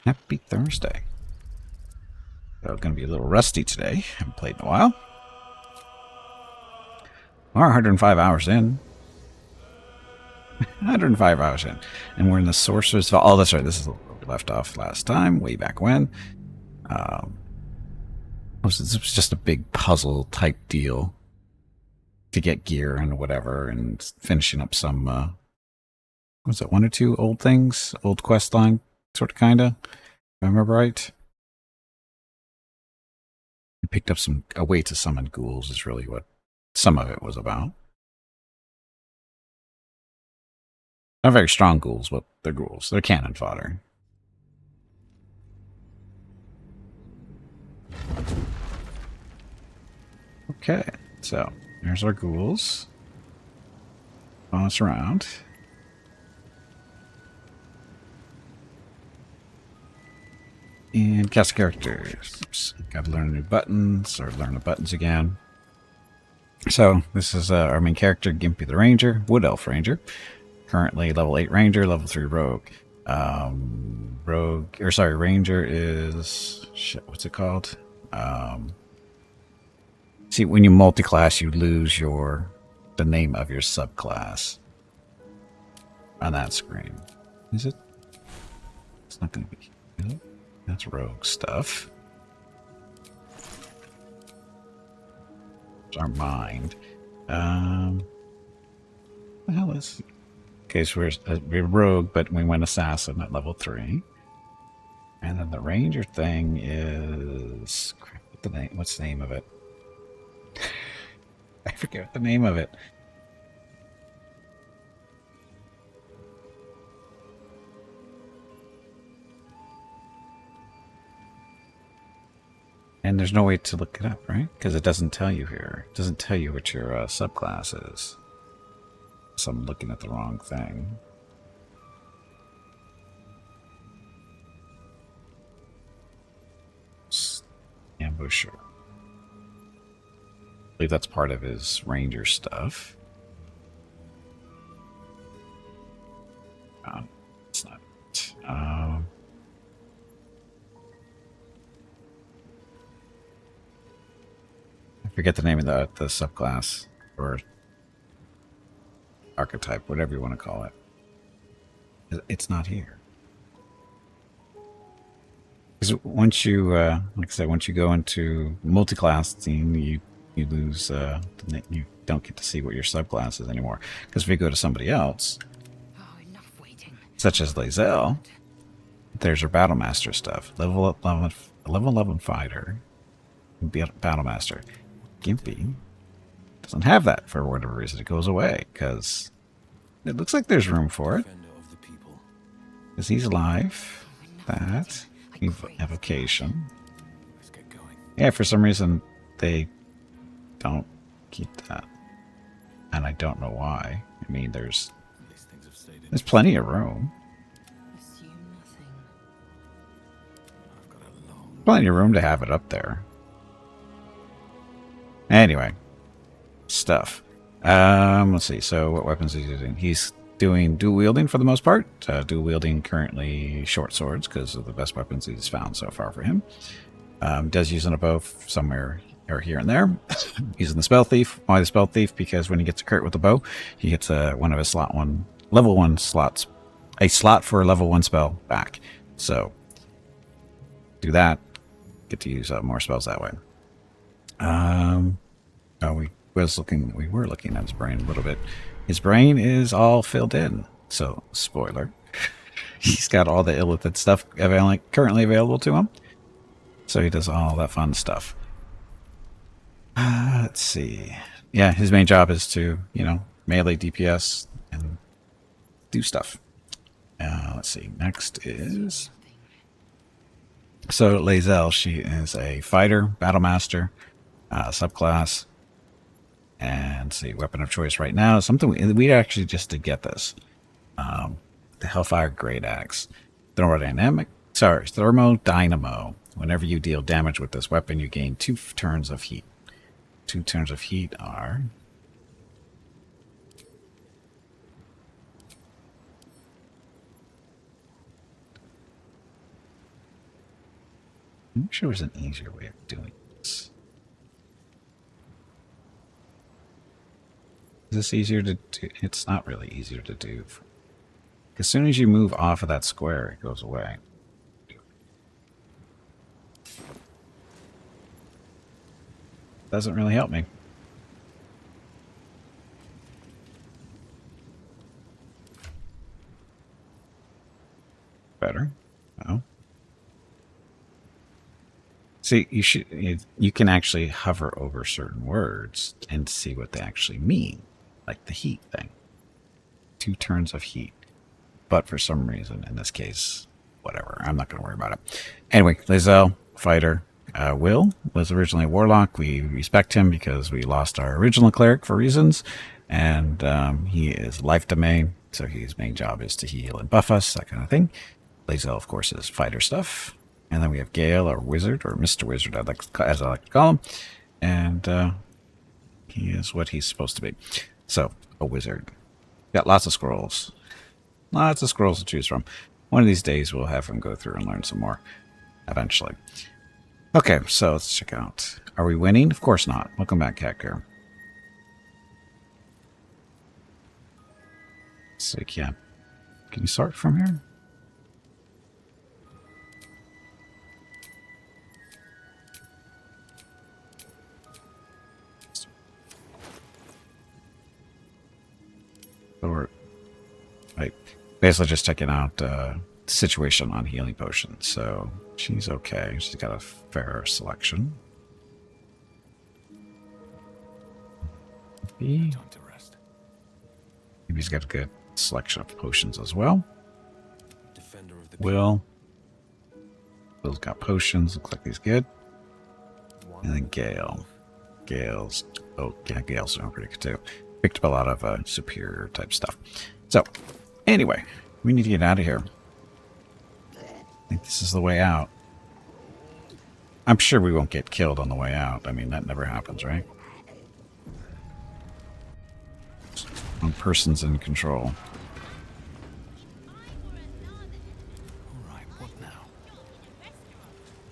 Happy Thursday. So going to be a little rusty today. Haven't played in a while. We're 105 hours in. 105 hours in. And we're in the Sorcerer's Vault. Oh, that's right. This is where we left off last time, way back when. This was just a big puzzle type deal to get gear and whatever, and finishing up some, was it one or two old things? Old quest line, sort of, kind of. If I remember right. We picked up a way to summon ghouls is really what some of it was about. Not very strong ghouls, but they're ghouls. They're cannon fodder. Okay, so there's our ghouls. Boss around. And cast characters. Gotta learn new buttons, or learn the buttons again. So, this is our main character, Gimpy the Ranger, Wood Elf Ranger. Currently level 8 Ranger, level 3 Rogue. Ranger is... Shit, what's it called? See, when you multi-class, you lose the name of your subclass on that screen. Is it? It's not going to be... Is it? That's Rogue stuff. It's our mind. The hell is... Okay, so we're Rogue, but we went Assassin at level 3. And then the Ranger thing is... Crap, what's the name of it? I forget the name of it. And there's no way to look it up, right? Because it doesn't tell you here. It doesn't tell you what your subclass is. So I'm looking at the wrong thing. Ambusher. I believe that's part of his Ranger stuff. It's not it. I forget the name of the subclass or archetype, whatever you want to call it. It's not here. Because once you, like I said, once you go into multi-class team, you lose, you don't get to see what your subclass is anymore. Because if you go to somebody else, such as Lae'zel, there's her Battlemaster stuff. Level 11 fighter, Battlemaster. Gimpy doesn't have that for whatever reason. It goes away because it looks like there's room for it. Because he's alive. That. Evocation. Yeah, for some reason they don't keep that. And I don't know why. I mean, there's plenty of room. Plenty of room to have it up there. Anyway, stuff. Let's see. So, what weapons is he using? He's doing dual wielding for the most part. Dual wielding currently short swords because of the best weapons he's found so far for him. Does using a bow somewhere or here and there. Using the spell thief. Why the spell thief? Because when he gets a crit with the bow, he gets one of his level 1 slots, a slot for a level 1 spell back. So do that. Get to use more spells that way. We were looking at his brain a little bit. His brain is all filled in. So, spoiler. He's got all the illithid stuff currently available to him. So he does all that fun stuff. Let's see. Yeah, his main job is to, melee DPS and do stuff. Let's see. Next is... So, Lae'zel, she is a fighter, battlemaster, subclass. And see, weapon of choice right now is something we actually just did get this. The Hellfire Great Axe. Thermodynamo. Whenever you deal damage with this weapon, you gain 2 turns of heat. 2 turns of heat are... I'm sure there's an easier way of doing this. Is this easier to do? It's not really easier to do. As soon as you move off of that square, it goes away. Doesn't really help me. Better. Oh. See, you can actually hover over certain words and see what they actually mean, like the heat thing. 2 turns of heat. But for some reason, in this case, whatever. I'm not going to worry about it. Anyway, Lae'zel, fighter. Will was originally a warlock. We respect him because we lost our original cleric for reasons. And he is life domain, so his main job is to heal and buff us, that kind of thing. Lae'zel, of course, is fighter stuff. And then we have Gale, our wizard, or Mr. Wizard, as I like to call him. And he is what he's supposed to be. So, a wizard. Got lots of scrolls. Lots of scrolls to choose from. One of these days we'll have him go through and learn some more. Eventually. Okay, so let's check out. Are we winning? Of course not. Welcome back, Catcare. So, yeah. Can you start from here? Or, like, basically just checking out the situation on healing potions. So she's okay. She's got a fair selection. Maybe he's got a good selection of potions as well. Will's got potions. Looks like he's good. And then Gale. Gale's doing pretty good too. Picked up a lot of superior type stuff. So, anyway, we need to get out of here. I think this is the way out. I'm sure we won't get killed on the way out. I mean, that never happens, right? One person's in control.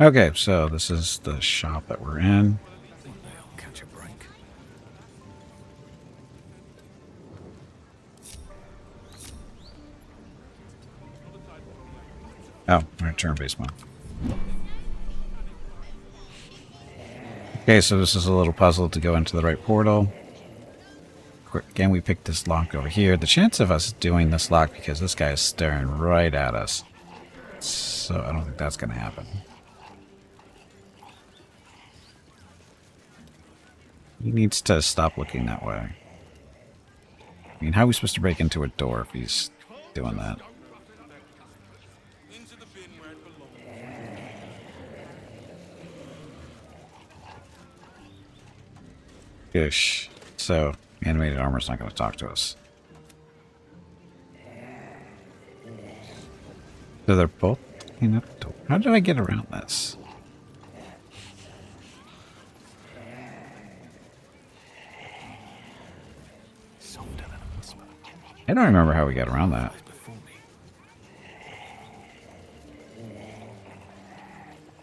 Okay, so this is the shop that we're in. Oh, we're in turn-based mode. Okay, so this is a little puzzle to go into the right portal. Again, we picked this lock over here. The chance of us doing this lock, because this guy is staring right at us. So I don't think that's going to happen. He needs to stop looking that way. I mean, how are we supposed to break into a door if he's doing that? Ish. So, animated armor's not going to talk to us. So they're both in a door. How did I get around this? I don't remember how we got around that.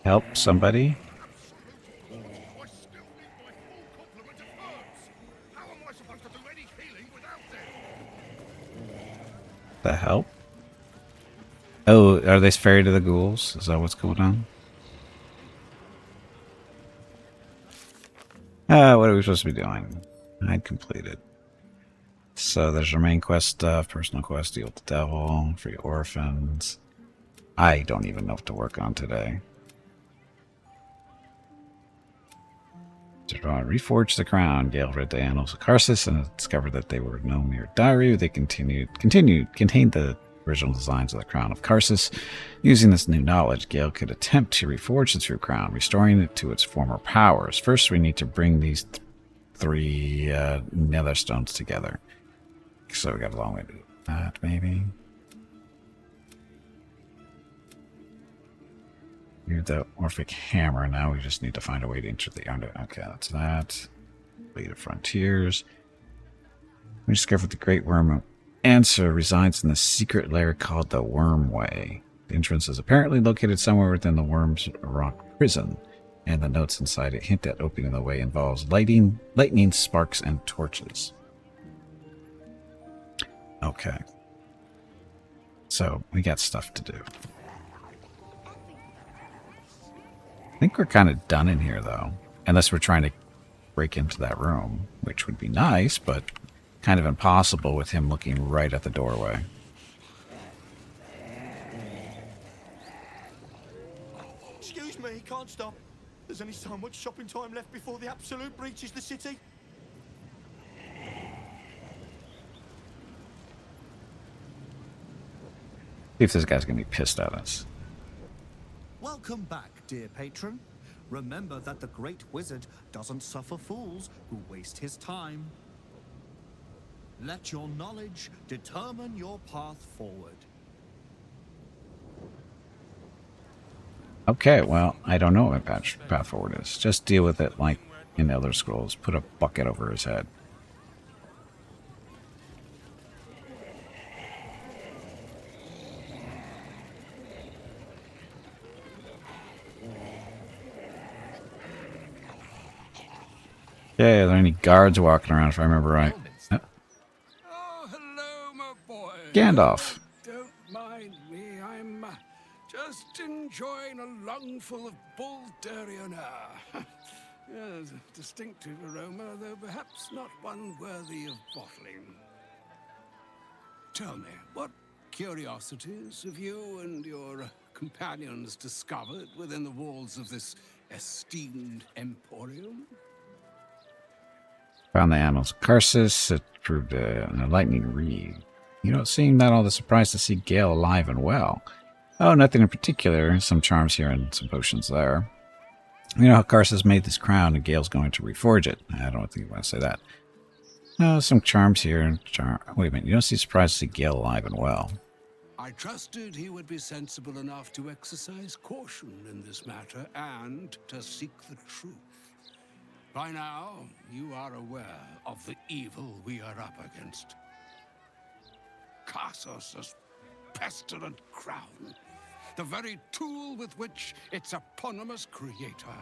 Help somebody? The help? Oh, are they fairy to the ghouls? Is that what's going on? What are we supposed to be doing? I'd completed. So there's your main quest stuff, personal quest, deal with the devil, free orphans. I don't even know what to work on today. To reforge the crown, Gale read the annals of Karsus and discovered that they were no mere diary. They contained the original designs of the crown of Karsus. Using this new knowledge, Gale could attempt to reforge the true crown, restoring it to its former powers. First, we need to bring these three nether stones together. So we got a long way to do that, maybe. Here's the Orphic Hammer. Now we just need to find a way to enter the under. Okay, that's that. Lead of Frontiers. We discovered the Great Worm answer resides in the secret lair called the Wormway. The entrance is apparently located somewhere within the Worm's Rock prison, and the notes inside it hint at opening the way involves lightning, sparks, and torches. Okay. So, we got stuff to do. I think we're kind of done in here, though. Unless we're trying to break into that room, which would be nice, but kind of impossible with him looking right at the doorway. Excuse me, can't stop. There's only so much shopping time left before the absolute breaches the city. See if this guy's going to be pissed at us. Welcome back, dear patron. Remember that the great wizard doesn't suffer fools who waste his time. Let your knowledge determine your path forward. Okay, well, I don't know what path forward is. Just deal with it like in the Elder Scrolls. Put a bucket over his head. Yeah, are there any guards walking around, if I remember right? Oh, hello, my boy. Gandalf. Don't mind me. I'm just enjoying a lungful of Baldurian air. Yes, a distinctive aroma, though perhaps not one worthy of bottling. Tell me, what curiosities have you and your companions discovered within the walls of this esteemed emporium? Found the annals of Karsus. It proved a lightning reed. You don't seem that all the surprised to see Gale alive and well. Oh, nothing in particular. Some charms here and some potions there. You know how Karsus made this crown and Gale's going to reforge it. I don't think you want to say that. Oh, some charms here and Wait a minute. You don't seem surprised to see Gale alive and well. I trusted he would be sensible enough to exercise caution in this matter and to seek the truth. By now, you are aware of the evil we are up against. Karsus' pestilent crown, the very tool with which its eponymous creator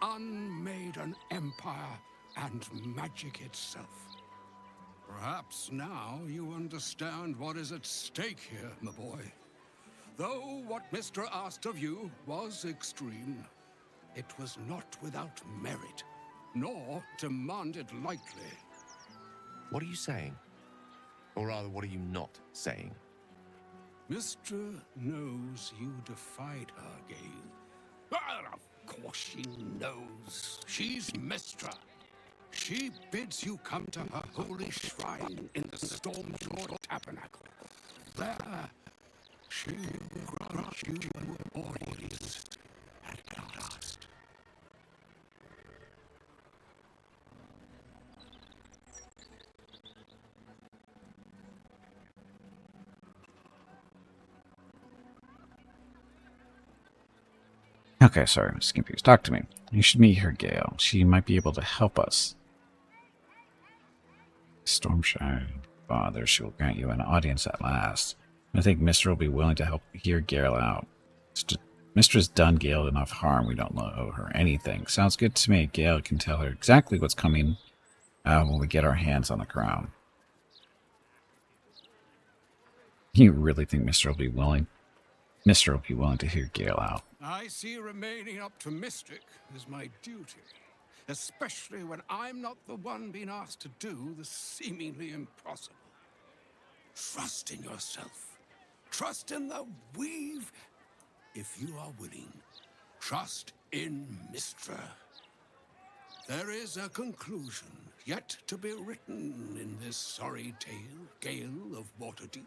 unmade an empire and magic itself. Perhaps now you understand what is at stake here, my boy. Though what Mr. asked of you was extreme, it was not without merit, nor demanded lightly. What are you saying? Or rather, what are you not saying? Mr. knows you defied her, Gale. Well, of course she knows. She's Mistra. She bids you come to her holy shrine in the Stormlord Tabernacle. There, she will grant you audience at last. Okay, sorry, I'm just confused. Talk to me. You should meet her, Gale. She might be able to help us. Stormshire Father, she will grant you an audience at last. I think Mr. will be willing to help hear Gale out. Mistra's done Gale enough harm. We don't owe her anything. Sounds good to me. Gale can tell her exactly what's coming when we get our hands on the crown. You really think Mr. will be willing? Mr. will be willing to hear Gale out. I see remaining optimistic is my duty, especially when I'm not the one being asked to do the seemingly impossible. Trust in yourself. Trust in the weave. If you are willing, trust in Mistra. There is a conclusion yet to be written in this sorry tale, Gale of Waterdeep.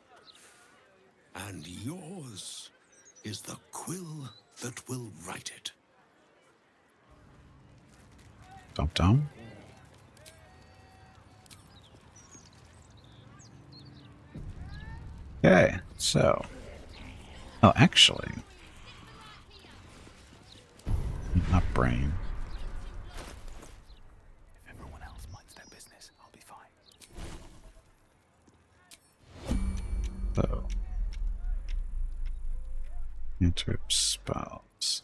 And yours is the quill that will write it. Dum-dum. Okay, so... Oh, actually... Not brain. If everyone else minds their business, I'll be fine. So... Interrupt spells.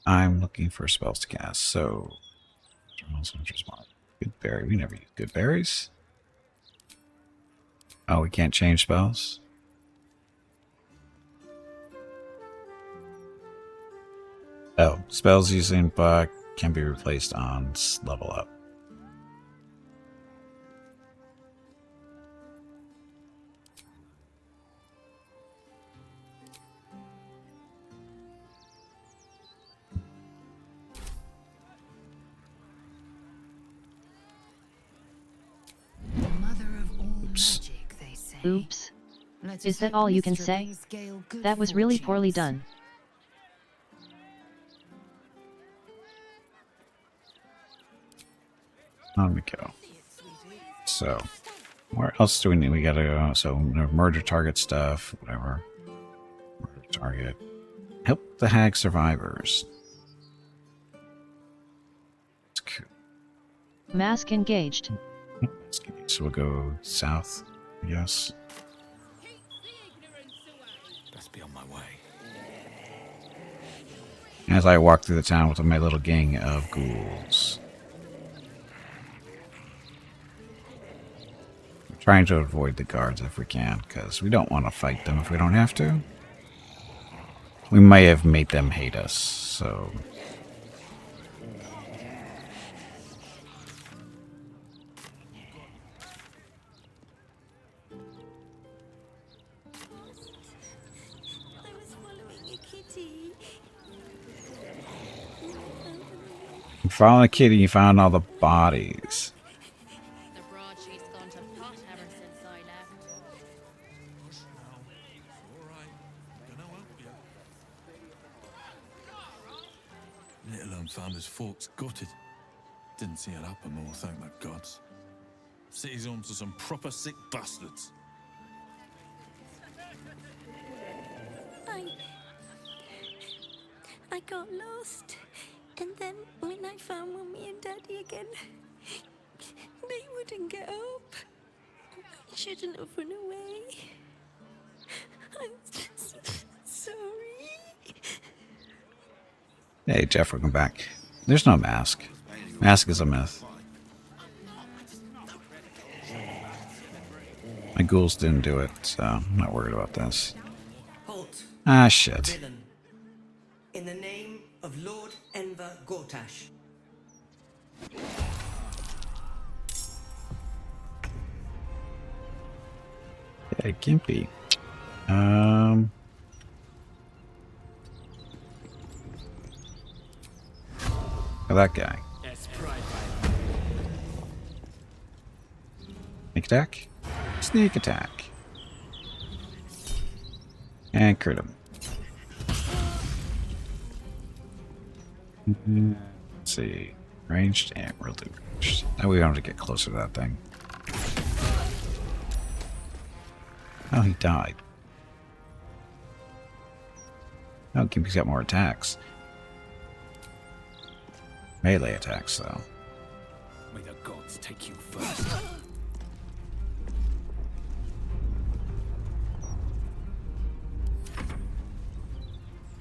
I'm looking for spells to cast, so good berry. We never use good berries. Oh, we can't change spells? Oh, spells using buck can be replaced on level up. Mother of all Oops. magic, they say. Oops. Let Is us that hope all you can Mystra say? brings Gale good That was really poorly fortunes. done. On we go. So, where else do we need? We gotta go. So, murder target stuff, whatever. Murder target. Help the hag survivors. That's cool. Mask engaged. So we'll go south, I guess. Best be on my way. As I walk through the town with my little gang of ghouls. We're trying to avoid the guards if we can, because we don't want to fight them if we don't have to. We may have made them hate us, so... I was following a kitty. You found the kitty, you found all the bodies. The broadsheet's gone to pot ever since I left. Little unfounders folks gutted. Didn't see it happen though, thank the gods. City's home to some proper sick bastards. I got lost. And then when I found Mummy and Daddy again, they wouldn't get up. I shouldn't have run away. I'm sorry. Hey, Jeff, welcome back. There's no mask. Mask is a myth. My ghouls didn't do it, so I'm not worried about this. Halt, Ah, shit. villain. In the name of Lord Enver Gortash. Yeah, Gimpy. That guy. Sneak attack. Sneak attack. And crit him. Let's see. Ranged and we'll do ranged. Now we want to get closer to that thing. Oh, he died. Oh, Gimpy's got more attacks. Melee attacks, though. May the gods take you first.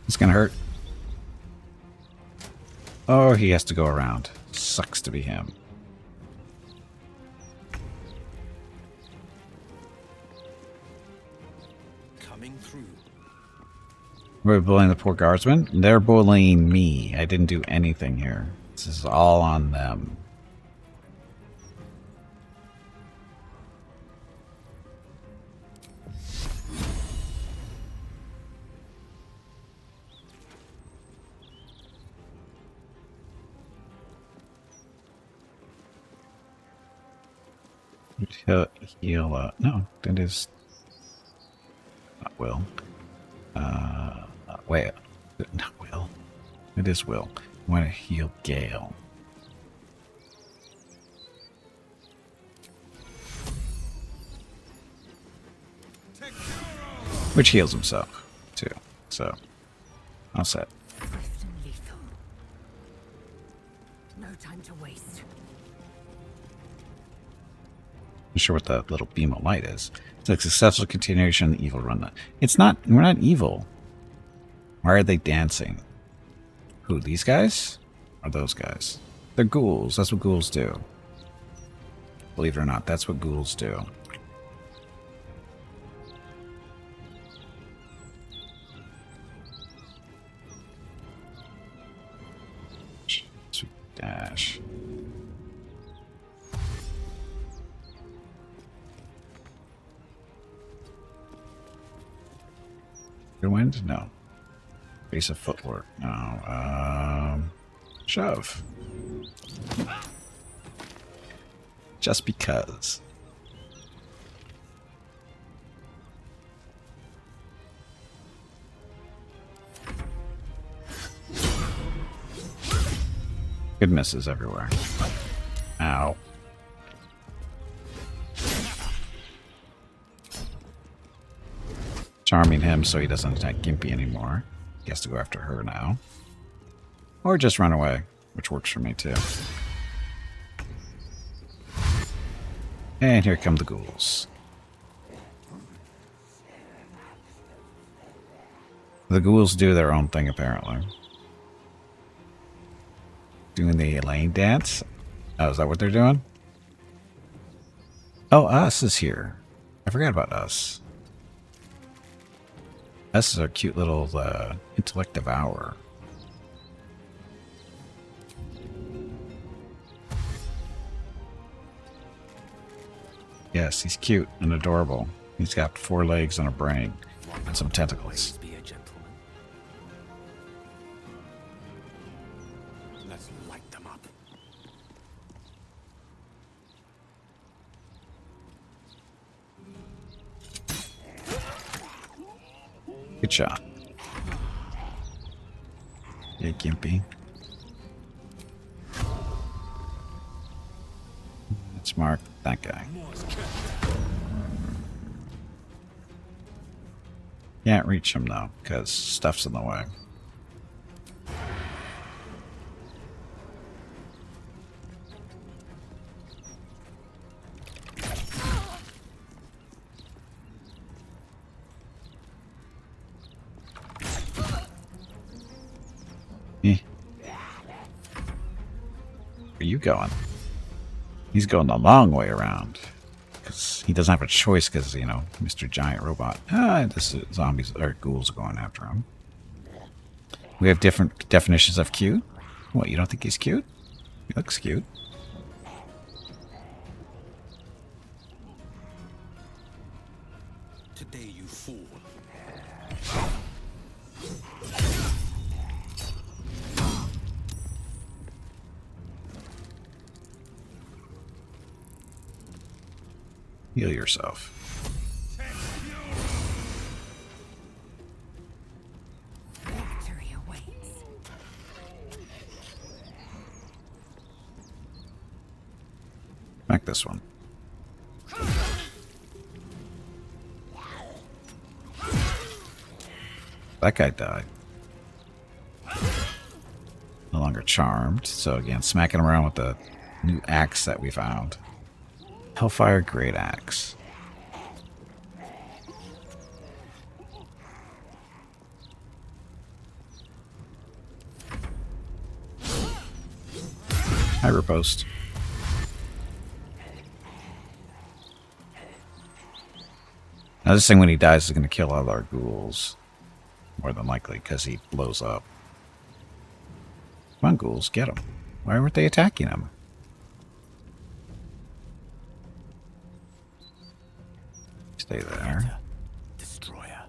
It's gonna hurt. Oh, he has to go around. Sucks to be him. Coming through. We're bullying the poor guardsmen. They're bullying me. I didn't do anything here. This is all on them. Heal, no, that is not Will. Wait, not Will. It is Will. I want to heal Gale. Which heals himself, too. So, all set. Swift and lethal. No time to waste. Not sure what that little beam of light is. It's a successful continuation of the evil run. It's not. We're not evil. Why are they dancing? Who? These guys? Or those guys? They're ghouls. That's what ghouls do. Believe it or not, that's what ghouls do. Sweet dash. Good wind? No. Base of footwork. No. Shove. Just because. Good misses everywhere. Ow. Charming him so he doesn't attack Gimpy anymore. He has to go after her now. Or just run away, which works for me too. And here come the ghouls. The ghouls do their own thing, apparently. Doing the Elaine dance? Oh, is that what they're doing? Oh, Us is here. I forgot about Us. Us is our cute little intellect devourer. Yes, he's cute and adorable. He's got 4 legs and a brain and some tentacles. Be a gentleman. Let's light them up. Good shot. Yeah, Gimpy. Let's mark that guy. Can't reach him though, because stuff's in the way. Eh. Where are you going? He's going the long way around. Because he doesn't have a choice because, you know, Mr. Giant Robot. This is zombies or ghouls are going after him. We have different definitions of cute. What, you don't think he's cute? He looks cute. Today you fall. Heal yourself. Victory awaits. Back this one. That guy died. No longer charmed. So again, smacking around with the new axe that we found. Hellfire Great Axe. Hi, Riposte. Now this thing when he dies is going to kill all our ghouls. More than likely, because he blows up. Come on, ghouls, get him. Why weren't they attacking him? Stay there. Destroyer.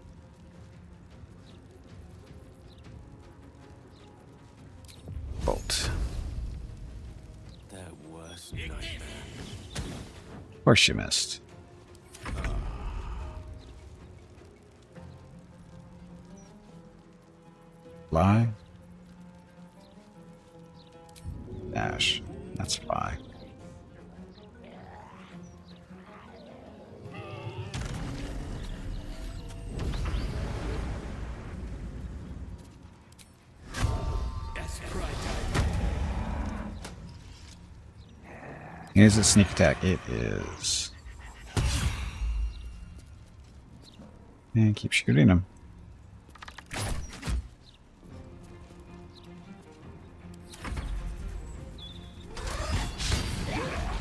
Bolt. Their worst nightmare. Of course you missed. Fly. Dash. That's fly. Is it sneak attack? It is. And keep shooting him.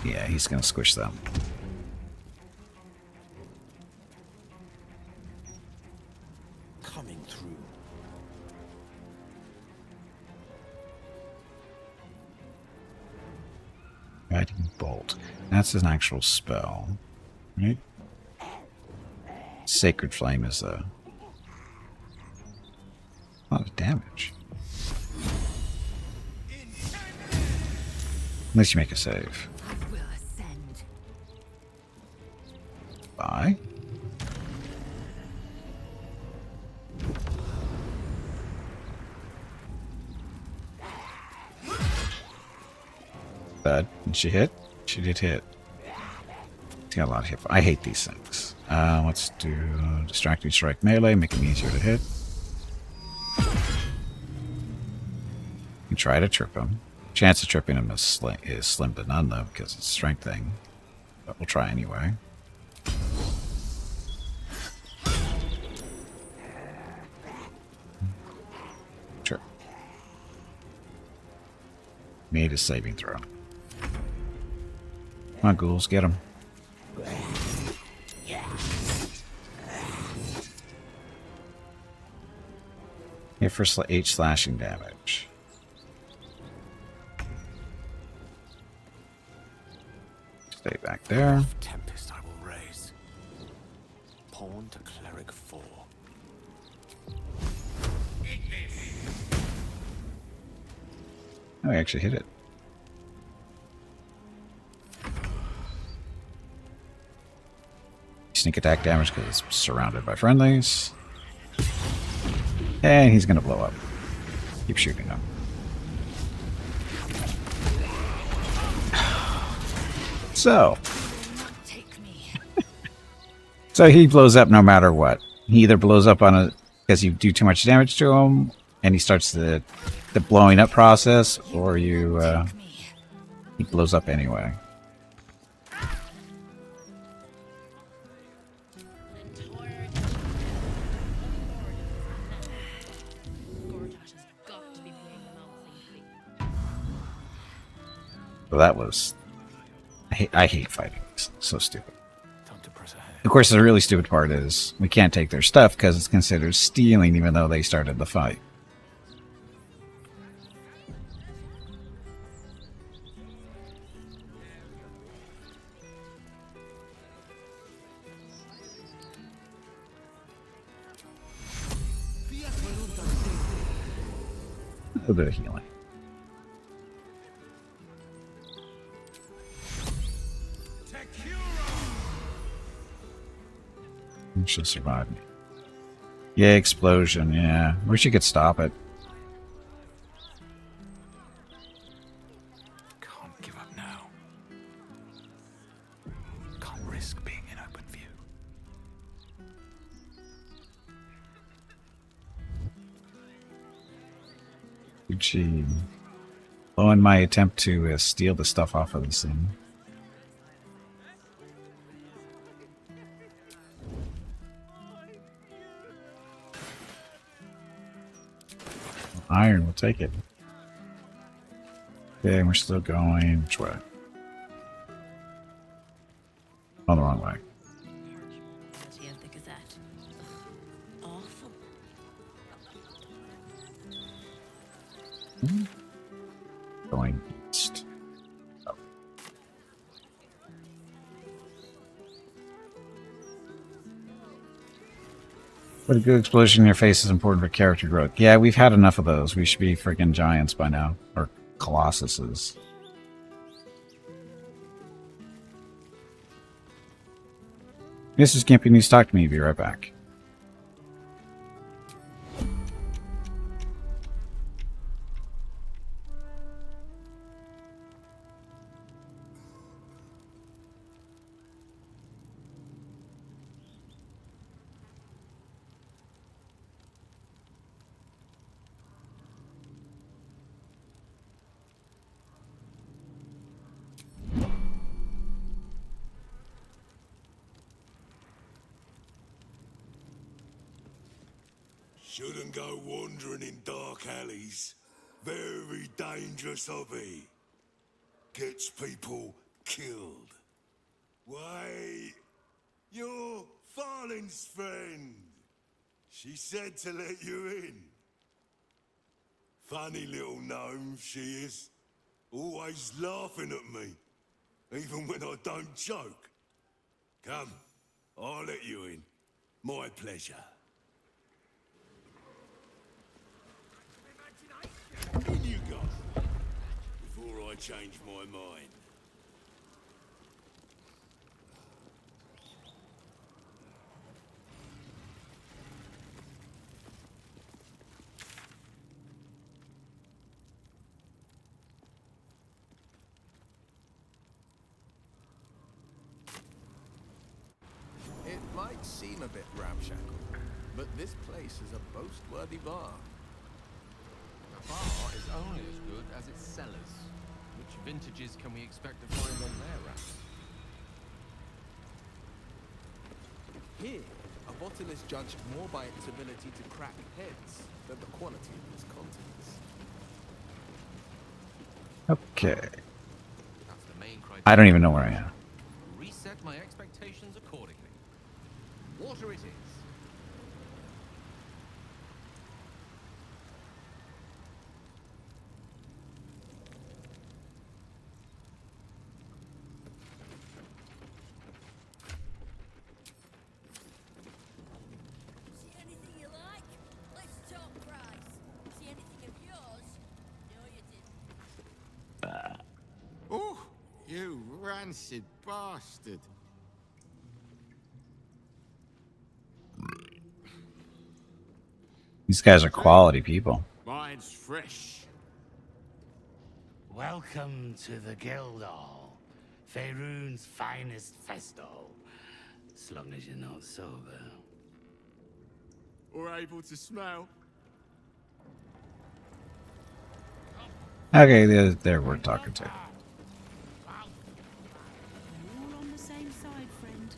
Yeah, he's gonna squish them. Coming through. Guiding bolt. That's an actual spell, right? Sacred flame is a lot of damage. Unless you make a save. Bye. Bad. Did she hit? She did hit. She got a lot of hit. I hate these things. Let's do distracting strike melee, make them easier to hit. You try to trip him. Chance of tripping him is slim to none though, because it's a strength thing. But we'll try anyway. Sure. Made a saving throw. Come on, ghouls, get him. Here for 8 slashing damage. Stay back there. Tempest I will raise. Pawn to cleric 4. Oh, I actually hit it. Sneak attack damage because it's surrounded by friendlies. And he's going to blow up. Keep shooting him. So. So he blows up no matter what. He either blows up on a because you do too much damage to him, and he starts the blowing up process, or you he blows up anyway. So that was I hate fighting. It's so stupid. Of course, the really stupid part is we can't take their stuff because it's considered stealing, even though they started the fight. A little bit of healing. She'll survive me. Yeah, explosion, yeah. Wish you could stop it. Can't give up now. Can't risk being in open view. Gee. Oh, in my attempt to steal the stuff off of this thing. Iron, we'll take it. Okay, we're still going. Which way? Oh, the wrong way. Awful. Going east. Oh. But a good explosion in your face is important for character growth. Yeah, we've had enough of those. We should be freaking giants by now. Or colossuses. Mrs. Gimpy needs to talk to me. Be right back. Shouldn't go wandering in dark alleys. Very dangerous hobby. Gets people killed. Wait, you're Farling's friend. She said to let you in. Funny little gnome she is. Always laughing at me. Even when I don't joke. Come, I'll let you in. My pleasure. In you go. Before I change my mind. It might seem a bit ramshackle, but this place is a boast-worthy bar. A bar is only as good as its cellars. Which vintages can we expect to find on their wraps? Here, a bottle is judged more by its ability to crack heads than the quality of its contents. Okay. That's the main criteria. I don't even know where I am. Reset my expectations accordingly. Water it is. See anything you like? Let's talk price. See anything of yours? No, you didn't. Oh, you rancid bastard. These guys are quality people. Mine's fresh. Welcome to the Guildhall, Faerun's finest festo. As long as you're not sober. Or able to smell. Okay, they're worth talking to. We're all on the same side, friend.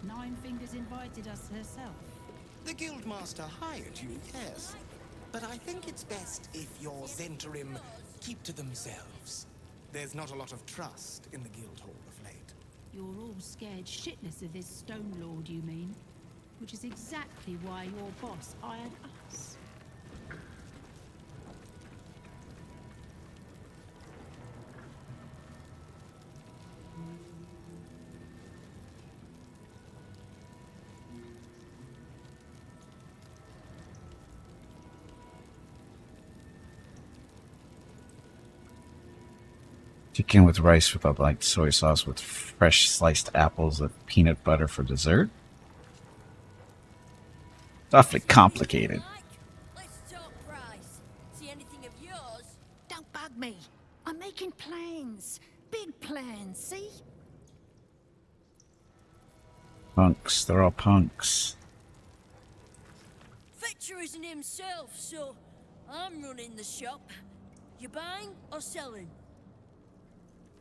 Nine Fingers invited us herself. The Guildmaster hired you, yes. But I think it's best if your Zentrim keep to themselves. There's not a lot of trust in the Guildhall of late. You're all scared shitless of this Stone Lord, you mean? Which is exactly why your boss hired us. Chicken with rice with a light soy sauce with fresh sliced apples with peanut butter for dessert. Awfully complicated. Let's talk price. See anything of yours? Don't bug me. I'm making plans. Big plans, see? Punks. They're all punks. Fetcher isn't himself, so I'm running the shop. You buying or selling?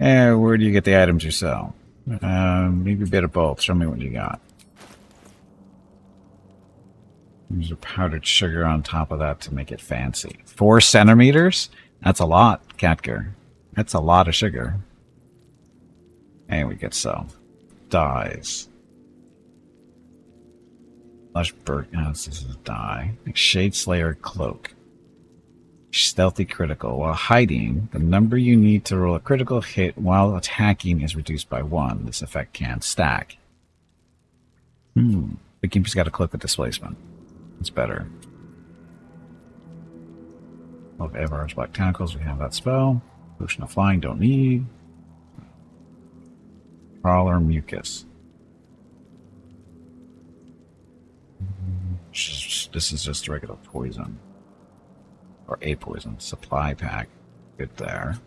Where do you get the items you sell? Maybe a bit of both. Show me what you got. There's a powdered sugar on top of that to make it fancy. 4 centimeters? That's a lot, Catger. That's a lot of sugar. And we get some dyes. Lush Burnt. Oh, this is a dye. Shade Slayer Cloak. Stealthy critical. While hiding, the number you need to roll a critical hit while attacking is reduced by 1. This effect can stack. The Keeper's got a cloak with displacement. It's better. Love Avar's Black Tentacles, we have that spell. Potion of Flying, don't need. Crawler Mucus. This is just regular poison. Or a poison. Supply pack. Good there.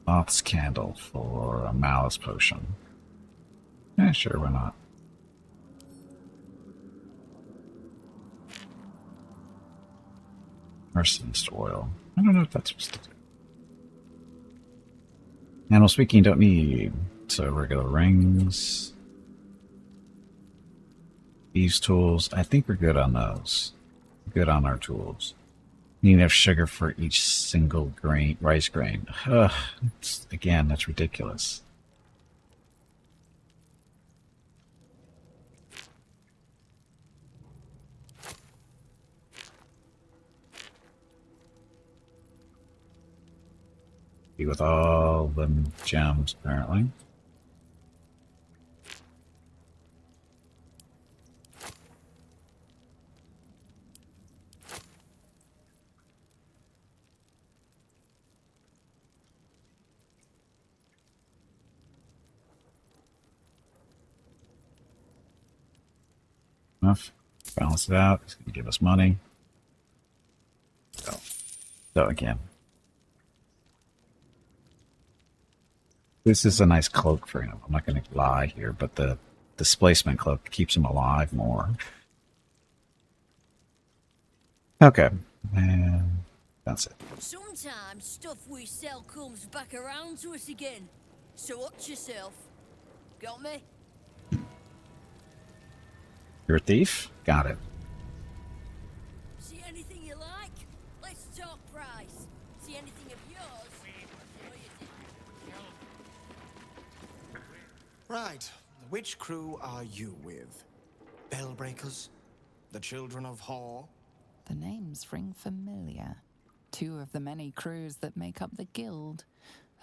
Moth's Candle for a Malice Potion. Yeah, sure, why not? Arsonist Oil. I don't know what that's supposed to do. Animal Speaking, don't need. So regular rings. These tools, I think we're good on those. Good on our tools. Need enough sugar for each single grain, rice grain. Ugh, again, that's ridiculous. Be with all the gems, apparently. Enough. Balance it out. It's going to give us money. So again, this is a nice cloak for him. I'm not going to lie here, but the displacement cloak keeps him alive more. Okay, and that's it. Sometimes stuff we sell comes back around to us again. So watch yourself. Got me? You're a thief? Got it. See anything you like? Let's talk price. See anything of yours? Right. Which crew are you with? Bellbreakers? The Children of Hor? The names ring familiar. 2 of the many crews that make up the Guild.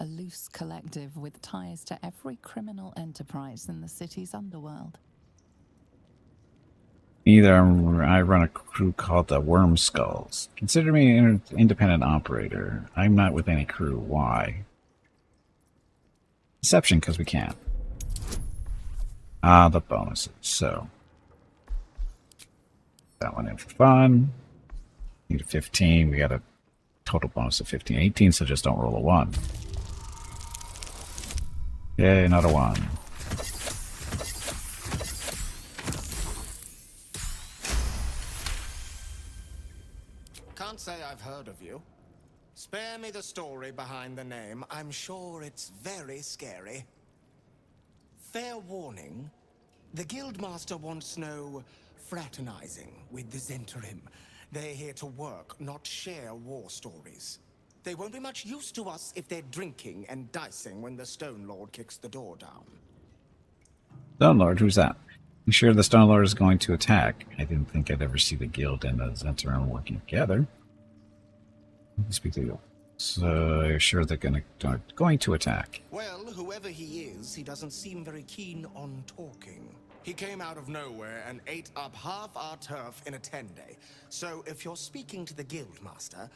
A loose collective with ties to every criminal enterprise in the city's underworld. Either I run a crew called the Worm Skulls. Consider me an independent operator. I'm not with any crew. Why? Deception, because we can. Ah, the bonuses. So, that one in for fun. Need a 15. We got a total bonus of 15. 18, so just don't roll a 1. Yay, not a 1. Can't say I've heard of you. Spare me the story behind the name. I'm sure it's very scary. Fair warning, the Guildmaster wants no fraternizing with the Zentarim. They're here to work, not share war stories. They won't be much use to us if they're drinking and dicing when the Stone Lord kicks the door down. Stone Lord, who's that? You sure the Stone Lord is going to attack? I didn't think I'd ever see the Guild and the Zentarim working together. Speak to you. So you're sure they're going to attack? Well, whoever he is, he doesn't seem very keen on talking. He came out of nowhere and ate up half our turf in a 10-day. So if you're speaking to the Guildmaster,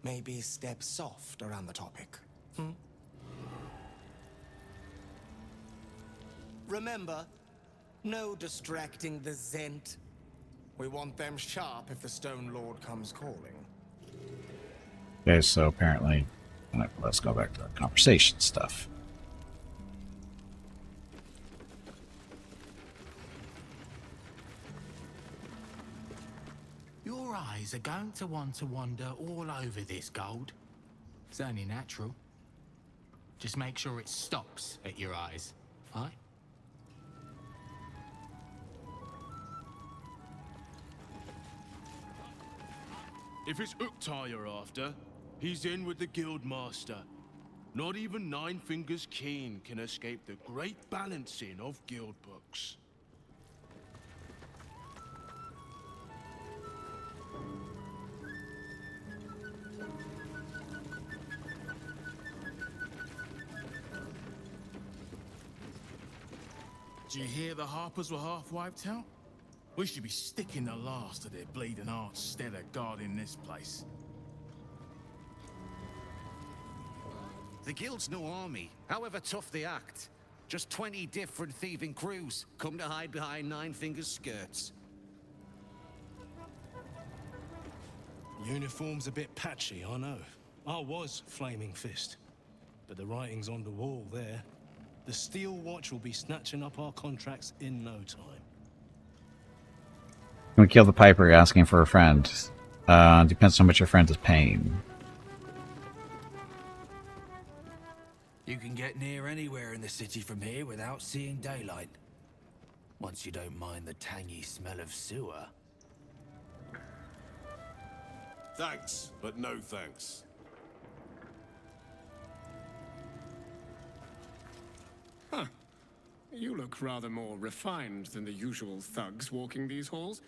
maybe step soft around the topic. Remember, no distracting the Zent. We want them sharp if the Stone Lord comes calling. Okay, so apparently, let's go back to the conversation stuff. Your eyes are going to want to wander all over this gold. It's only natural. Just make sure it stops at your eyes, aye? If it's Uktar you're after, he's in with the Guildmaster. Not even Nine Fingers Keen can escape the great balancing of guild books. Do you hear the Harpers were half wiped out? We should be sticking the last of their bleeding hearts instead of guarding this place. The Guild's no army, however tough they act. Just 20 different thieving crews come to hide behind Nine Fingers' skirts. Uniform's a bit patchy, I know. I was Flaming Fist. But the writing's on the wall there. The Steel Watch will be snatching up our contracts in no time. Can we kill the Piper? You're asking for a friend. Depends on how much your friend is paying. You can get near anywhere in the city from here without seeing daylight. Once you don't mind the tangy smell of sewer. Thanks, but no thanks. Huh. You look rather more refined than the usual thugs walking these halls.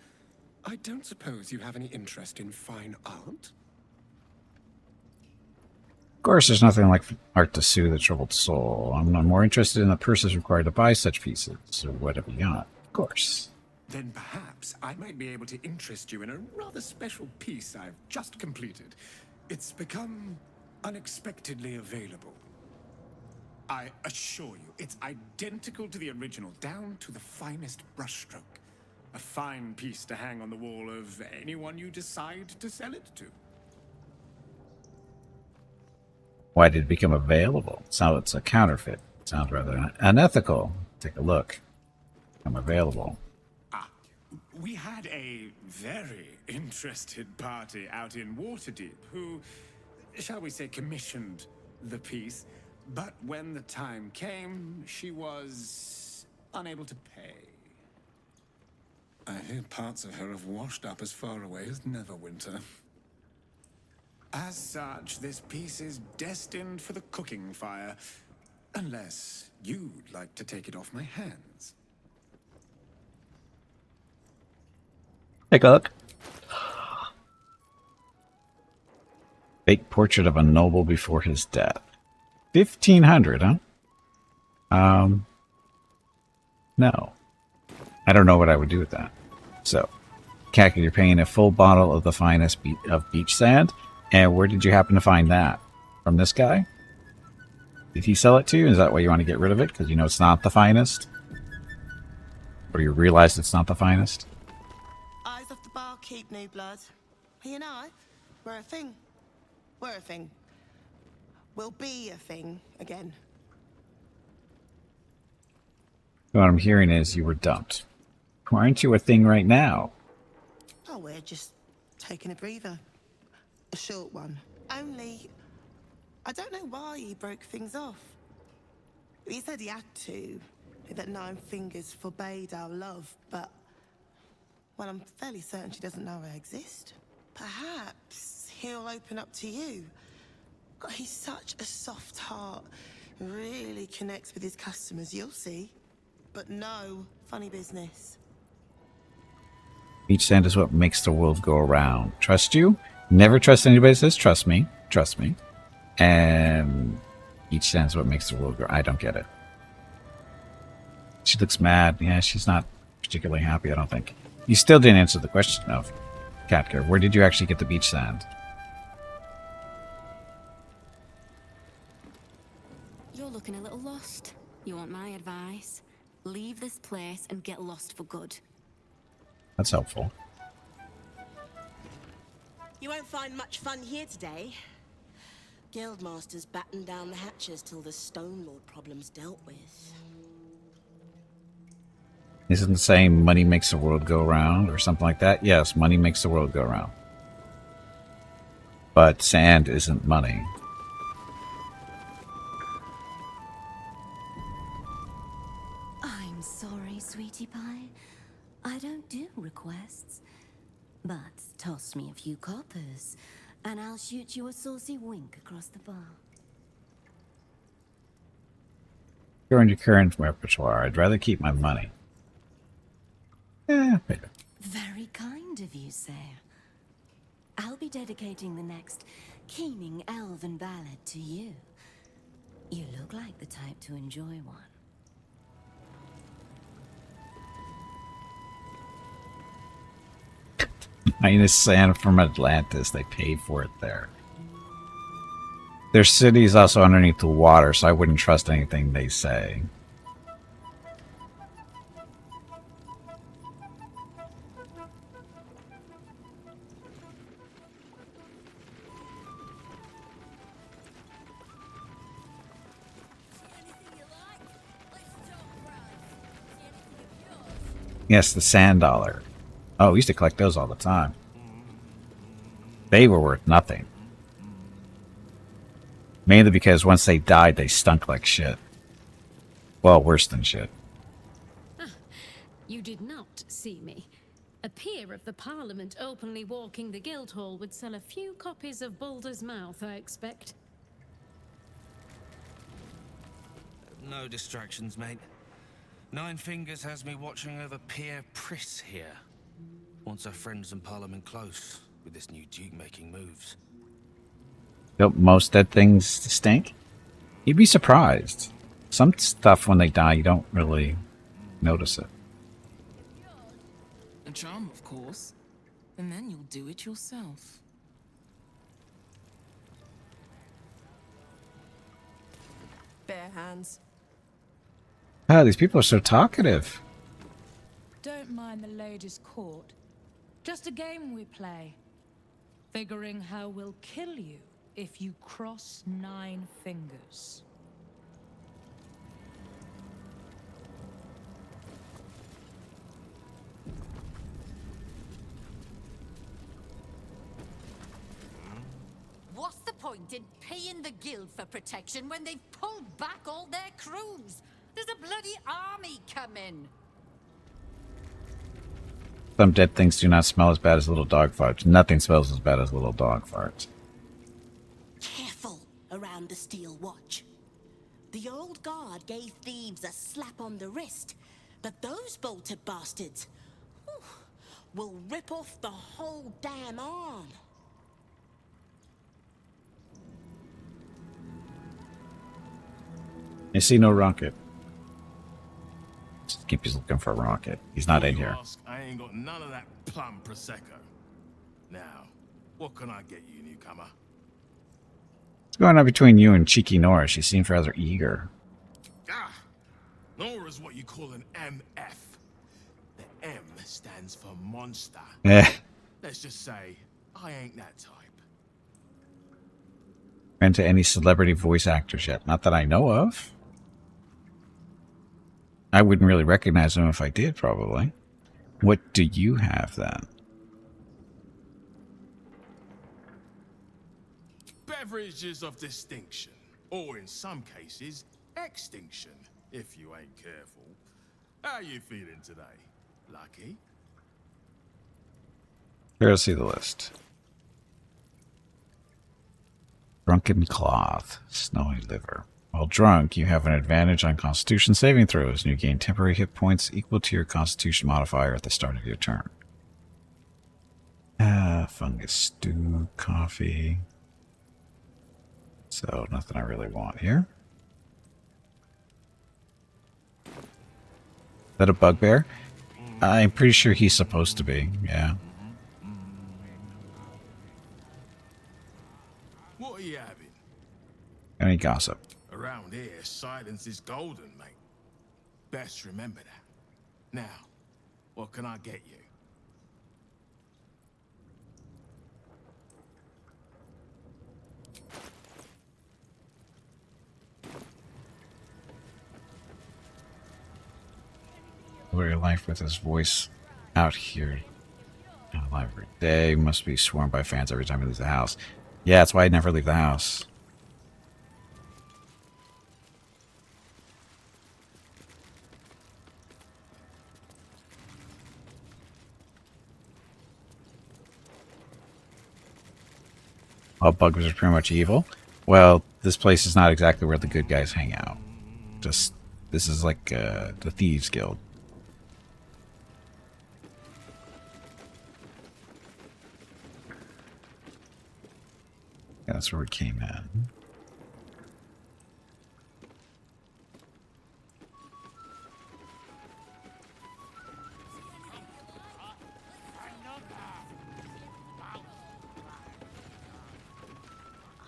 I don't suppose you have any interest in fine art? Of course, there's nothing like art to soothe a troubled soul. I'm more interested in the purses required to buy such pieces, or whatever you got. Of course. Then perhaps I might be able to interest you in a rather special piece I've just completed. It's become unexpectedly available. I assure you, it's identical to the original, down to the finest brushstroke. A fine piece to hang on the wall of anyone you decide to sell it to. Why did it become available? So it's a counterfeit. Sounds rather unethical. Take a look. Become available. We had a very interested party out in Waterdeep who, shall we say, commissioned the piece. But when the time came, she was unable to pay. I hear parts of her have washed up as far away as Neverwinter. As such, this piece is destined for the cooking fire, unless you'd like to take it off my hands. Take a look. Fake portrait of a noble before his death. 1500, huh? No. I don't know what I would do with that. So, Kaka, you're paying a full bottle of the finest of beach sand. And where did you happen to find that? From this guy? Did he sell it to you? Is that why you want to get rid of it? Because you know it's not the finest? Or you realize it's not the finest? Eyes off the barkeep, new blood. He and I, we're a thing. We're a thing. We'll be a thing again. What I'm hearing is you were dumped. Why aren't you a thing right now? Oh, we're just taking a breather. A short one. Only, I don't know why he broke things off. He said he had to, that 9 fingers forbade our love, but, well, I'm fairly certain she doesn't know I exist. Perhaps he'll open up to you. God, he's such a soft heart. Really connects with his customers, you'll see. But no, funny business. Beach sand is what makes the world go around. Trust you? Never trust anybody that says trust me. Trust me. And beach sand is what makes the world go. I don't get it. She looks mad. Yeah, she's not particularly happy, I don't think. You still didn't answer the question of Katka. Where did you actually get the beach sand? You're looking a little lost. You want my advice? Leave this place and get lost for good. That's helpful. You won't find much fun here today. Guildmasters batten down the hatches till the Stone Lord problem's dealt with. Isn't the saying money makes the world go round or something like that? Yes, money makes the world go round. But sand isn't money. I'm sorry, sweetie pie. I don't do requests. But toss me a few coppers, and I'll shoot you a saucy wink across the bar. During your current repertoire, I'd rather keep my money. Maybe. Very kind of you, sir. I'll be dedicating the next keening elven ballad to you. You look like the type to enjoy one. Minus sand from Atlantis. They paid for it there. Their city is also underneath the water, so I wouldn't trust anything they say. Yes, the sand dollar. Oh, we used to collect those all the time. They were worth nothing. Mainly because once they died, they stunk like shit. Well, worse than shit. see me. A peer of the Parliament openly walking the Guildhall would sell a few copies of Baldur's Mouth, I expect. No distractions, mate. Nine Fingers has me watching over Pierre Priss here. Wants our friends in Parliament close with this new Duke making moves. Don't most dead things stink? You'd be surprised. Some stuff, when they die, you don't really notice it. A charm, of course. And then you'll do it yourself. Bare hands. Ah, these people are so talkative. Don't mind the ladies' court. Just a game we play. Figuring how we'll kill you if you cross 9 fingers. What's the point in paying the guild for protection when they've pulled back all their crews? There's a bloody army coming. Some dead things do not smell as bad as little dog farts. Nothing smells as bad as little dog farts. Careful around the Steel Watch. The old guard gave thieves a slap on the wrist, but those bolted bastards will rip off the whole damn arm. I see no rocket. Skippy's looking for a rocket. He's not in here. I ain't got none of that plum prosecco. Now, what can I get you, newcomer? What's going on between you and cheeky Nora? She seems rather eager. Ah, Nora's what you call an MF. The M stands for monster. Let's just say I ain't that type. Been to any celebrity voice actors yet? Not that I know of. I wouldn't really recognize them if I did, probably. What do you have, then? Beverages of distinction, or in some cases, extinction, if you ain't careful. How you feeling today? Lucky? Here, let's see the list. Drunken cloth, snowy liver. While drunk, you have an advantage on Constitution saving throws, and you gain temporary hit points equal to your Constitution modifier at the start of your turn. Fungus stew, coffee. So, nothing I really want here. Is that a bugbear? I'm pretty sure he's supposed to be, yeah. What are you having? Any gossip? Around here, silence is golden, mate. Best remember that. Now, what can I get you? Over your life with his voice out here. Alive every day. Must be swarmed by fans every time he leaves the house. Yeah, that's why I never leave the house. All buggers are pretty much evil. Well, this place is not exactly where the good guys hang out. Just, this is like the Thieves Guild. Yeah, that's where we came in.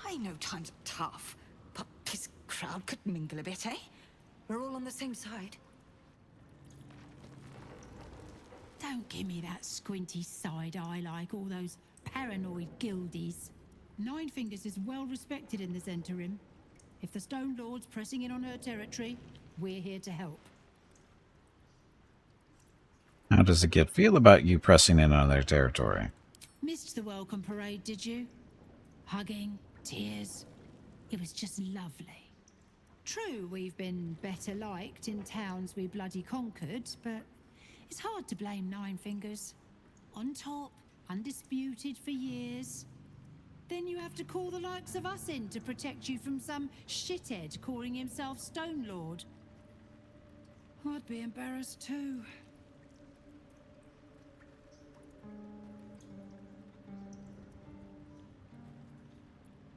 I know times are tough, but this crowd could mingle a bit, eh? We're all on the same side. Don't give me that squinty side eye like all those paranoid guildies. Nine Fingers is well respected in the Zentarim. If the Stone Lord's pressing in on her territory, we're here to help. How does the guild feel about you pressing in on their territory? Missed the welcome parade, did you? Hugging, tears. It was just lovely. True, we've been better liked in towns we bloody conquered, but It's hard to blame Nine Fingers. On top, undisputed for years. Then you have to call the likes of us in to protect you from some shithead calling himself Stone Lord. I'd be embarrassed too.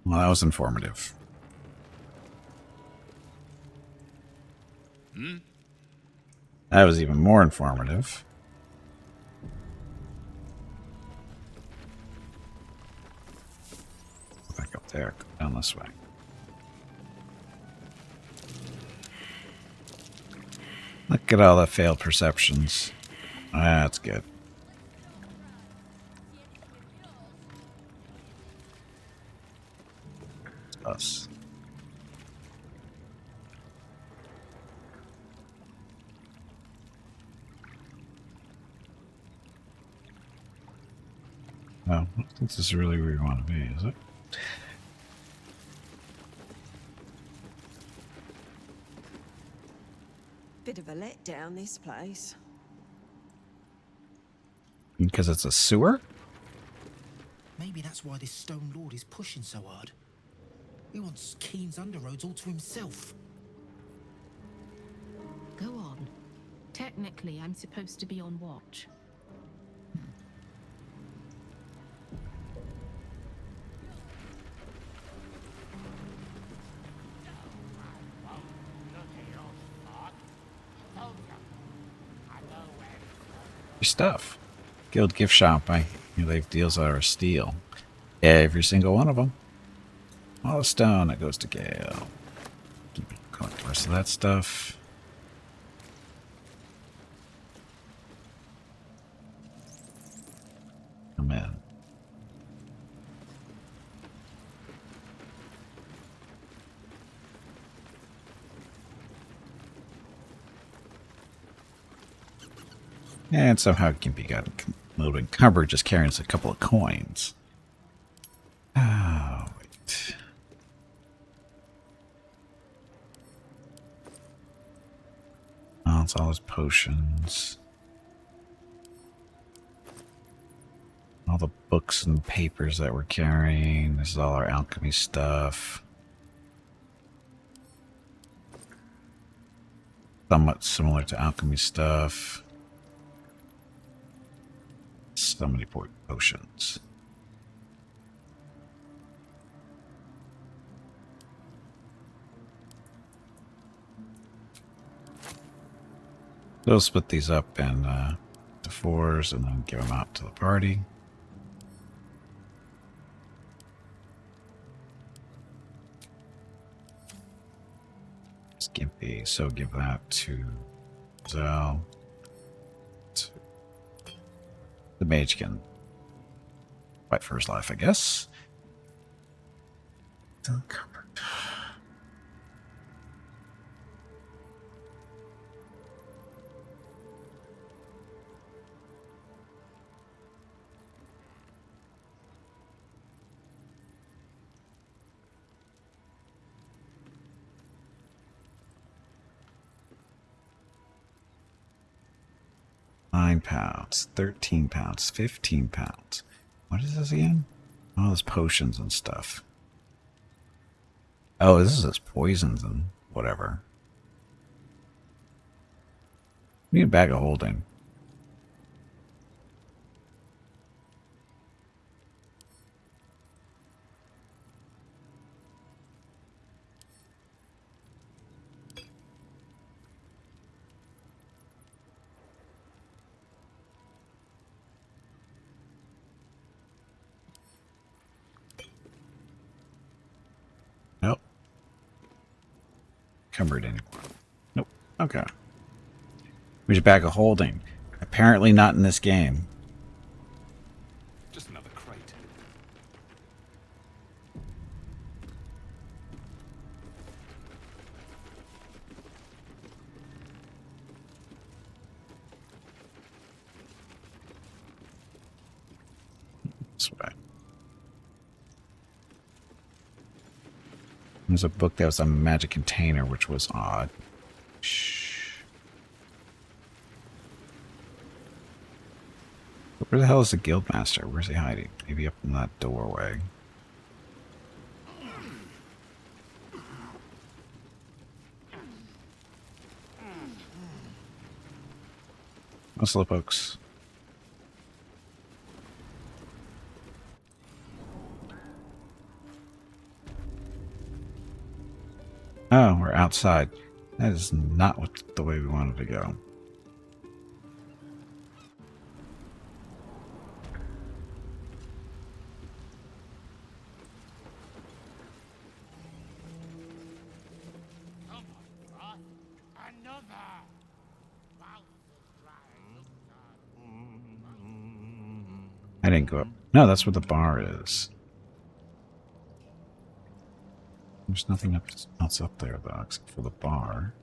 Well, that was informative. That was even more informative. Back up there, go down this way. Look at all the failed perceptions. That's good. It's us. Oh, I don't think this is really where you want to be, is it? Bit of a letdown, this place. Because it's a sewer? Maybe that's why this Stone Lord is pushing so hard. He wants Keen's underroads all to himself. Go on. Technically, I'm supposed to be on watch. Your stuff. Guild gift shop. You leave deals that are steel. Every single one of them. All the stone that goes to Gale. Collect the rest of that stuff. Come in. And somehow it can be gotten a little encumbered just carrying us a couple of coins. Oh, wait. Oh, it's all his potions. All the books and papers that we're carrying. This is all our alchemy stuff. Somewhat similar to alchemy stuff. So many potions. We'll split these up in the 4s and then give them out to the party. Skimpy, so give that to Zell. The mage can fight for his life, I guess. Uncovered. £9, £13, £15. What is this again? All those potions and stuff. Oh, this is just poisons and whatever. We need a bag of holding. Nope. Covered anymore. Nope. Okay. Where's your bag of holding? Apparently not in this game. Just another crate. This way. There's a book that was a magic container, which was odd. Shh. Where the hell is the guildmaster? Where's he hiding? Maybe up in that doorway. Oh, slowpokes. Oh, we're outside. That is not the way we wanted to go. I didn't go up. No, that's where the bar is. There's nothing else up there, though, except for the bar.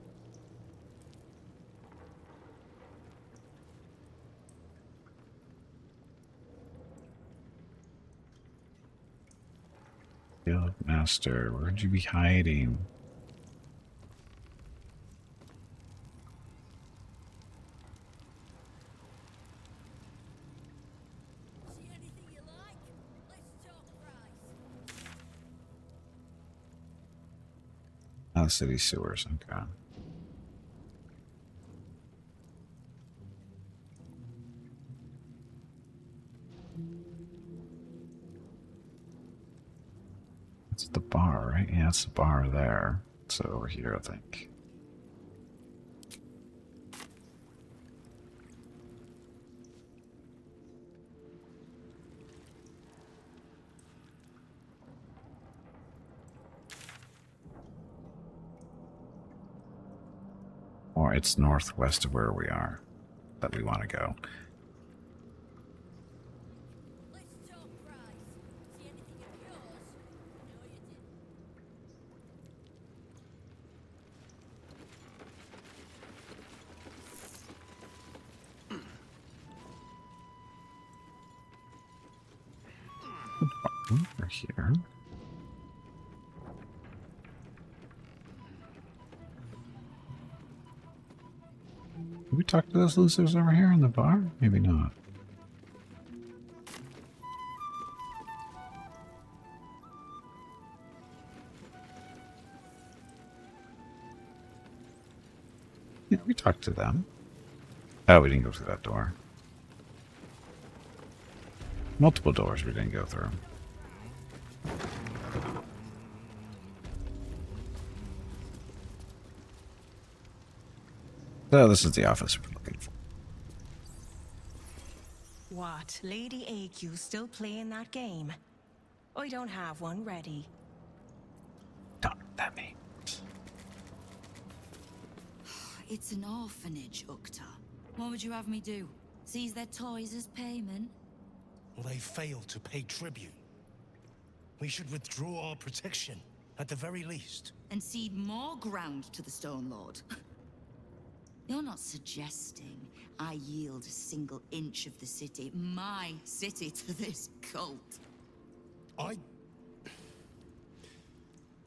Guildmaster, where'd you be hiding? See anything you like? Let's talk price. Oh, the city sewers. Okay. That's the bar, right? Yeah, it's the bar there. It's over here, I think. Or it's northwest of where we are that we want to go. Let's talk price. See anything of yours? No, you didn't. Over here. Did we talk to those losers over here in the bar? Maybe not. Yeah, we talked to them. Oh, we didn't go through that door. Multiple doors we didn't go through. So this is the office we're looking for. What? Lady AQ still playing that game? I don't have one ready. That means. It's an orphanage, Ukta. What would you have me do? Seize their toys as payment? Well, they failed to pay tribute. We should withdraw our protection, at the very least. And cede more ground to the Stone Lord? You're not suggesting I yield a single inch of the city, my city, to this cult?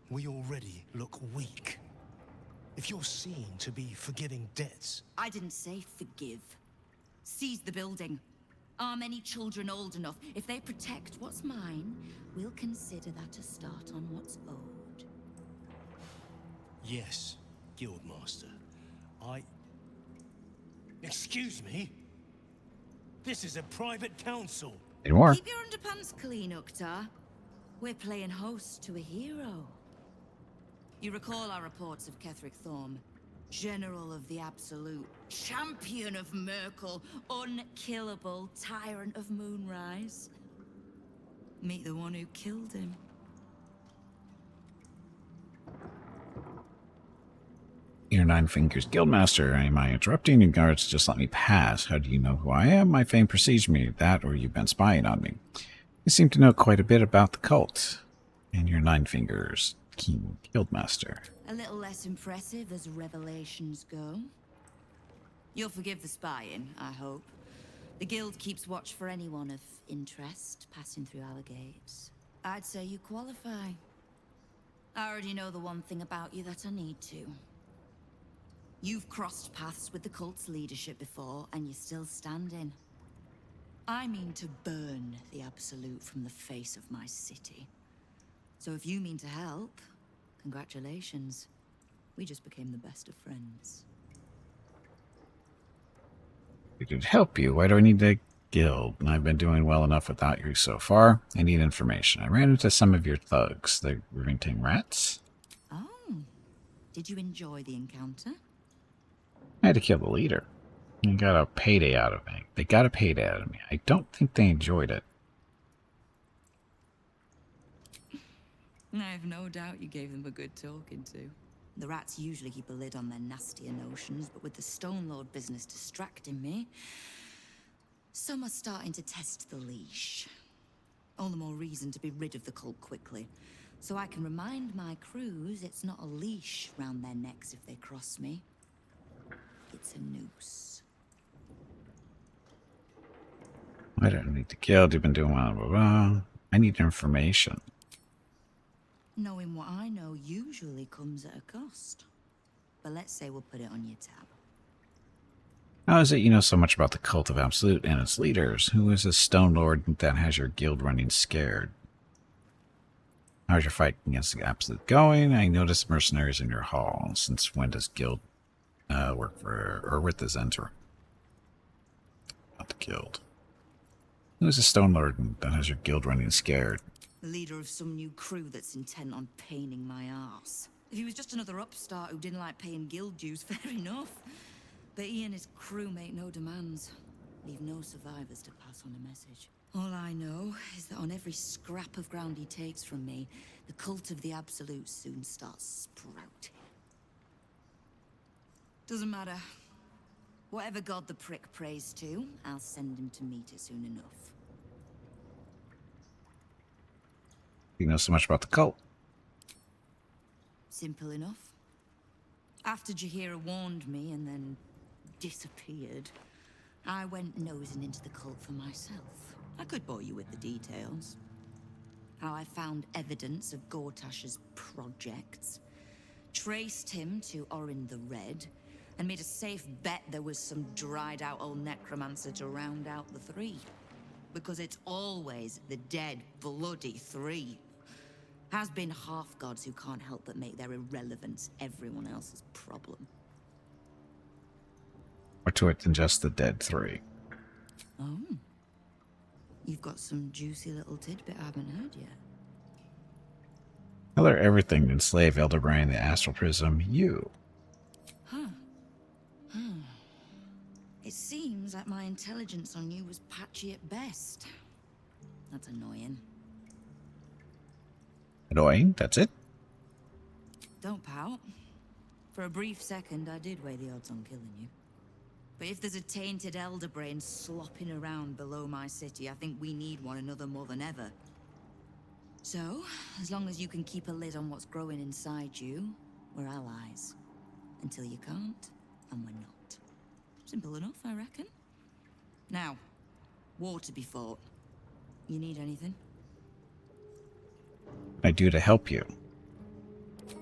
We already look weak. If you're seen to be forgiving debts... I didn't say forgive. Seize the building. Arm any children old enough. If they protect what's mine, we'll consider that a start on what's owed. Yes, Guildmaster. Excuse me? This is a private council. Anymore. Keep your underpants clean, Uktar. We're playing host to a hero. You recall our reports of Ketheric Thorm, General of the Absolute, Champion of Merkel, unkillable Tyrant of Moonrise. Meet the one who killed him. Your Nine Fingers Guildmaster, am I interrupting? You guards just let me pass. How do you know who I am? My fame precedes me. That or you've been spying on me. You seem to know quite a bit about the cult. And your Nine Fingers King Guildmaster. A little less impressive as revelations go. You'll forgive the spying, I hope. The guild keeps watch for anyone of interest passing through our gates. I'd say you qualify. I already know the one thing about you that I need to. You've crossed paths with the cult's leadership before, and you're still standing. I mean to burn the Absolute from the face of my city. So if you mean to help, congratulations. We just became the best of friends. We could help you. Why do I need a guild? And I've been doing well enough without you so far. I need information. I ran into some of your thugs. They're renting rats. Oh. Did you enjoy the encounter? I had to kill the leader. They got a payday out of me. I don't think they enjoyed it. I have no doubt you gave them a good talking to. The rats usually keep a lid on their nastier notions, but with the Stone Lord business distracting me, some are starting to test the leash. All the more reason to be rid of the cult quickly, so I can remind my crews it's not a leash round their necks if they cross me. It's a noose. I don't need the guild. You've been doing well, blah, blah. I need information. Knowing what I know usually comes at a cost. But let's say we'll put it on your tab. How is it you know so much about the cult of Absolute and its leaders? Who is this Stone Lord that has your guild running scared? How's your fight against the Absolute going? I noticed mercenaries in your hall. Since when does guild work for, or with the Zenter? Not the guild. Who is the Stone Lord that has your guild running scared? The leader of some new crew that's intent on paining my arse. If he was just another upstart who didn't like paying guild dues, fair enough. But he and his crew make no demands. Leave no survivors to pass on a message. All I know is that on every scrap of ground he takes from me, the cult of the Absolute soon starts sprouting. Doesn't matter. Whatever god the prick prays to, I'll send him to meet it soon enough. You know so much about the cult. Simple enough. After Jaheira warned me and then disappeared, I went nosing into the cult for myself. I could bore you with the details. How I found evidence of Gortash's projects, traced him to Orin the Red, and made a safe bet there was some dried-out old necromancer to round out the three. Because it's always the dead, bloody three. Has been half-gods who can't help but make their irrelevance everyone else's problem. More to it than just the dead three. Oh. You've got some juicy little tidbit I haven't heard yet. Tell her everything to enslave Elderbrain, the Astral Prism, you. Huh. It seems like my intelligence on you was patchy at best. That's annoying. Annoying, that's it? Don't pout. For a brief second, I did weigh the odds on killing you. But if there's a tainted elder brain slopping around below my city, I think we need one another more than ever. So, as long as you can keep a lid on what's growing inside you, we're allies. Until you can't, and we're not. Simple enough, I reckon. Now, war to be fought. You need anything? I do to help you.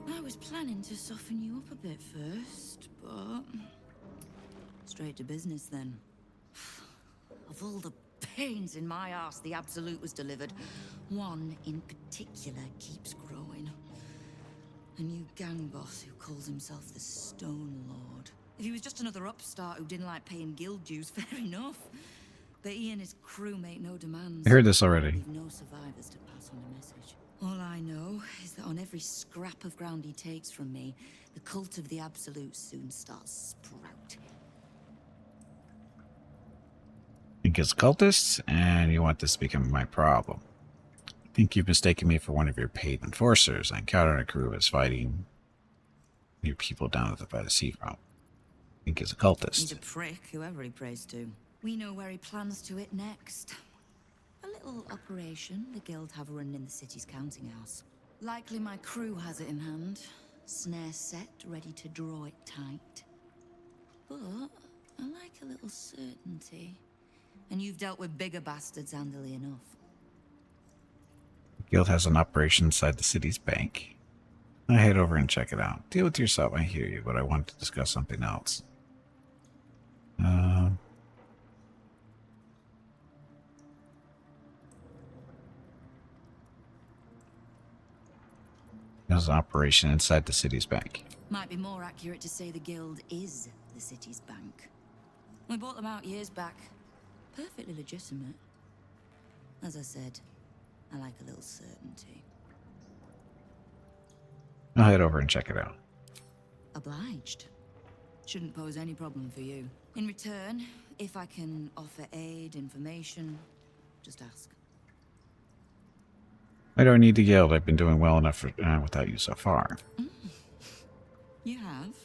I was planning to soften you up a bit first, but... straight to business then. Of all the pains in my arse the Absolute was delivered, one in particular keeps growing. A new gang boss who calls himself the Stone Lord. If he was just another upstart who didn't like paying guild dues, fair enough. But he and his crew make no demands. I heard this already. Leave no survivors to pass on a message. All I know is that on every scrap of ground he takes from me, the cult of the Absolute soon starts sprouting. Think it's cultists, and you want this to become my problem. I think you've mistaken me for one of your paid enforcers. I encountered a crew that's fighting your people down by the seafront. I think he's a cultist. He's a prick, whoever he prays to. We know where he plans to hit next. A little operation the guild have running in the city's counting house. Likely my crew has it in hand. Snare set, ready to draw it tight. But I like a little certainty. And you've dealt with bigger bastards handily enough. The guild has an operation inside the city's bank. I head over and check it out. Deal with yourself, I hear you, but I want to discuss something else. There's an operation inside the city's bank. Might be more accurate to say the guild is the city's bank. We bought them out years back. Perfectly legitimate. As I said, I like a little certainty. I'll head over and check it out. Obliged. Shouldn't pose any problem for you. In return, if I can offer aid, information, just ask. I don't need the guild. I've been doing well enough without you so far. You have.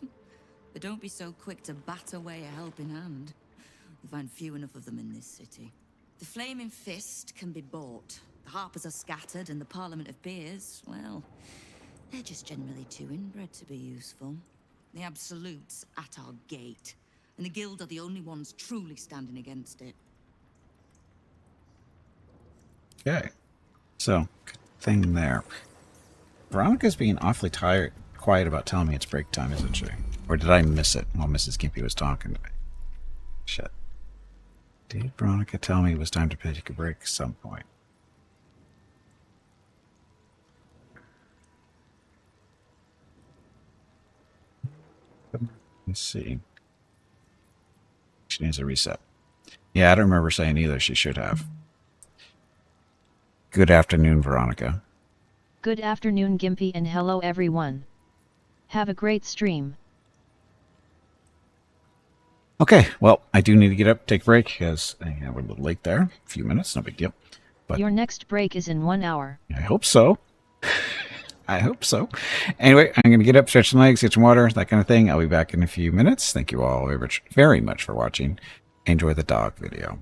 But don't be so quick to bat away a helping hand. You find few enough of them in this city. The Flaming Fist can be bought. The Harpers are scattered, and the Parliament of Peers, well, they're just generally too inbred to be useful. The Absolute's at our gate, and the Guild are the only ones truly standing against it. Okay. So, good thing there. Veronica's being awfully quiet about telling me it's break time, isn't she? Or did I miss it while Mrs. Gimpy was talking to me? Shit. Did Veronica tell me it was time to take a break at some point? Let's see. She needs a reset. Yeah, I don't remember saying either. She should have. Good afternoon, Veronica. Good afternoon, Gimpy, and hello everyone. Have a great stream. Okay, well, I do need to get up, take a break, because we're a little late there. A few minutes, no big deal. But your next break is in 1 hour. I hope so. I hope so. Anyway, I'm going to get up, stretch some legs, get some water, that kind of thing. I'll be back in a few minutes. Thank you all very much for watching. Enjoy the dog video.